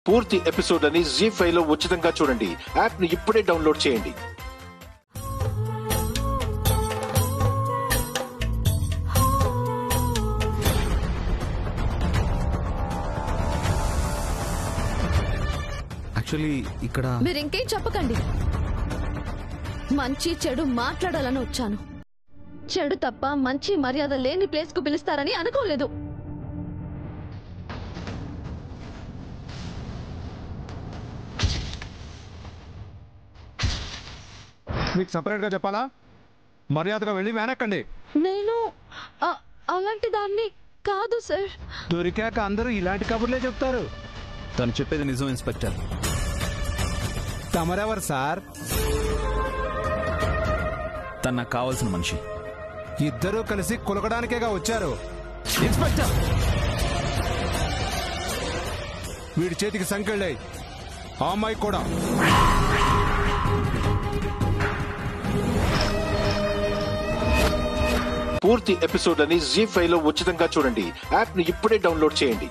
పూర్తి ఎపిసోడ్ అని జీ5 లో ఉచితంగా చూడండి. యాప్ ని ఇప్పుడే డౌన్లోడ్ చేయండి. యాక్చువల్లీ ఇక్కడ మీరు ఇంకేం చెప్పకండి. మంచి చెడు మాట్లాడాలని వచ్చాను. చెడు తప్ప మంచి మర్యాద లేని ప్లేస్ కు పిలుస్తారని అనుకోలేదు. మీకు సపరేట్ గా చెప్పాలా? మర్యాదగా వెళ్ళి వెనక్కండి. నేను అలాంటి దాన్ని కాదు సార్. దొరికాక అందరూ ఇలాంటి కబుర్లే చెప్తారు. తను చెప్పేది నిజం ఇన్స్పెక్టర్. తమరెవరు సార్? తను నాకు కావాల్సిన మనిషి. ఇద్దరూ కలిసి కులకడానికేగా వచ్చారు. ఇన్స్పెక్టర్, వీడి చేతికి సంకెళ్ళాయి, ఆ అమ్మాయి కూడా. పూర్తి ఎపిసోడ్ అని జీ5 లో ఉచితంగా చూడండి. యాప్ ని ఇప్పుడే డౌన్లోడ్ చేయండి.